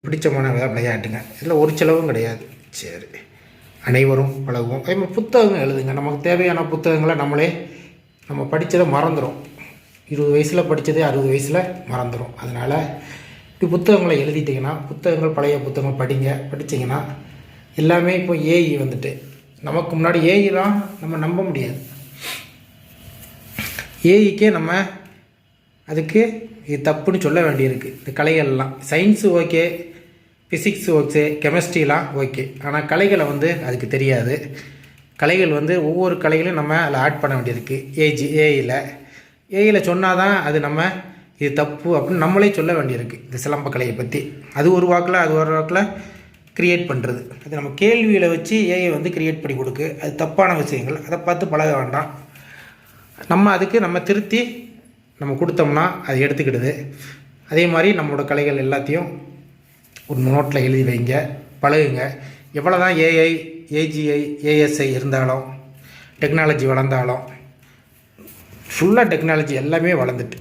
பிடிச்சமான விளையாட்டுங்க. இதில் ஒரு செலவும் கிடையாது. சரி, அனைவரும் பழகுவோம். அதே மாதிரி புத்தகங்கள் எழுதுங்க. நமக்கு தேவையான புத்தகங்களை நம்ம படித்ததை மறந்துடும். 20 வயசில் படித்ததே 60 வயசில் மறந்துடும். அதனால் இப்படி புத்தகங்களை எழுதிட்டிங்கன்னா, புத்தகங்கள் பழைய புத்தகங்கள் படித்தீங்கன்னா எல்லாமே இப்போ ஏஐ வந்துட்டு நமக்கு முன்னாடி ஏஐலாம் நம்ம நம்ப முடியாது. ஏஐக்கே நம்ம அதுக்கு இது தப்புன்னு சொல்ல வேண்டியிருக்கு. இந்த கலைகள்லாம் சயின்ஸு ஓகே, ஃபிசிக்ஸ் ஓகே, கெமிஸ்ட்ரிலாம் ஓகே. ஆனால் கலைகளை அதுக்கு தெரியாது. கலைகள் ஒவ்வொரு கலைகளையும் நம்ம அதில் ஆட் பண்ண வேண்டியிருக்கு. ஏஐயில் சொன்னால் தான் அது நம்ம இது தப்பு அப்படின்னு நம்மளே சொல்ல வேண்டியிருக்கு. இந்த சிலம்ப கலையை பற்றி அது ஒரு வாக்கில் க்ரியேட் பண்ணுறது. அது நம்ம கேள்வியில் வச்சு ஏஐ க்ரியேட் பண்ணி கொடுக்கு. அது தப்பான விஷயங்கள், அதை பார்த்து பழக வேண்டாம். நம்ம திருத்தி நம்ம கொடுத்தோம்னா அது எடுத்துக்கிடுது. அதே மாதிரி நம்மளோட கலைகள் எல்லாத்தையும் ஒரு நோட்டில் எழுதி வைங்க, பழகுங்க. எவ்வளோ தான் ஏஐ, ஏஜிஐ, ஏஎஸ்ஐ இருந்தாலும், டெக்னாலஜி வளர்ந்தாலும், ஃபுல்லாக டெக்னாலஜி எல்லாமே வளர்ந்துட்டு,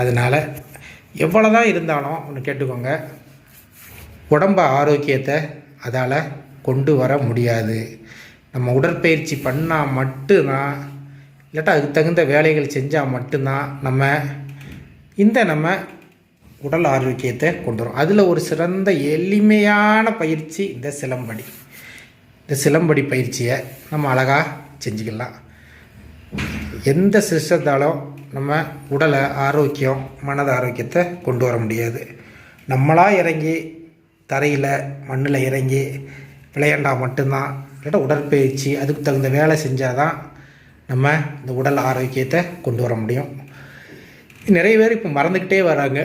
அதனால் எவ்வளோ தான் இருந்தாலும் ஒன்று கேட்டுக்கோங்க, உடம்ப ஆரோக்கியத்தை அதால் கொண்டு வர முடியாது. நம்ம உடற்பயிற்சி பண்ணால் மட்டும்தான், இல்லாட்டா அதுக்கு தகுந்த வேலைகள் செஞ்சால் மட்டும்தான் நம்ம உடல் ஆரோக்கியத்தை கொண்டு வரும். அதில் ஒரு சிறந்த எளிமையான பயிற்சி இந்த சிலம்படி. இந்த சிலம்படி பயிற்சியை நம்ம அழகாக செஞ்சுக்கலாம். எந்த சிஸ்டத்தாலும் நம்ம உடலை ஆரோக்கியம், மனத ஆரோக்கியத்தை கொண்டு வர முடியாது. நம்மளாக இறங்கி தரையில் மண்ணில் இறங்கி விளையாண்டால் மட்டும்தான், இல்லாட்டா உடற்பயிற்சி அதுக்கு தகுந்த வேலை செஞ்சால் தான் நம்ம இந்த உடல் ஆரோக்கியத்தை கொண்டு வர முடியும். நிறைய பேர் இப்போ மறந்துக்கிட்டே வராங்க.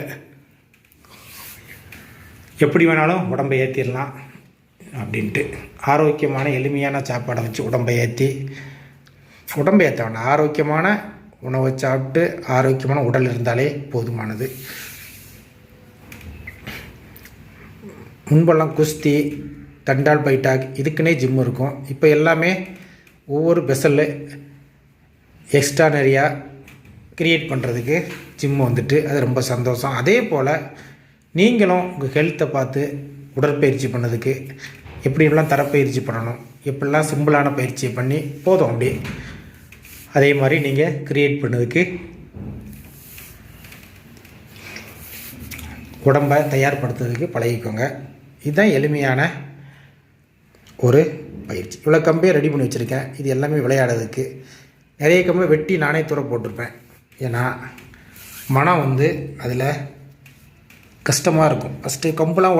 எப்படி வேணாலும் உடம்பை ஏற்றிடலாம் அப்படின்ட்டு ஆரோக்கியமான எளிமையான சாப்பாடை வச்சு உடம்பை ஏற்ற வேண்டாம். ஆரோக்கியமான உணவை சாப்பிட்டு ஆரோக்கியமான உடல் இருந்தாலே போதுமானது. முன்பெல்லாம் குஸ்தி, தண்டால் பைட்டாக் இதுக்குன்னே ஜிம் இருக்கும். இப்போ எல்லாமே ஒவ்வொரு பெசல் எக்ஸ்ட்ரா நிறையா க்ரியேட் பண்ணுறதுக்கு ஜிம் அது ரொம்ப சந்தோஷம். அதே போல் நீங்களும் உங்கள் ஹெல்த்தை பார்த்து உடற்பயிற்சி பண்ணதுக்கு எப்படிலாம் தரப்பயிற்சி பண்ணணும், எப்படிலாம் சிம்பிளான பயிற்சியை பண்ணி போதும் அப்படி அதே மாதிரி நீங்கள் க்ரியேட் பண்ணதுக்கு உடம்பை தயார்படுத்துறதுக்கு பழகிக்கோங்க. இதுதான் எளிமையான ஒரு பயிற்சி. இவ்வளோ கம்பே ரெடி பண்ணி வச்சுருக்கேன். இது எல்லாமே விளையாடுறதுக்கு. நிறைய கம்பை வெட்டி நானே தூர போட்டிருப்பேன். ஏன்னா மனம் அதில் கஷ்டமாக இருக்கும். ஃபஸ்ட்டு கம்பெலாம்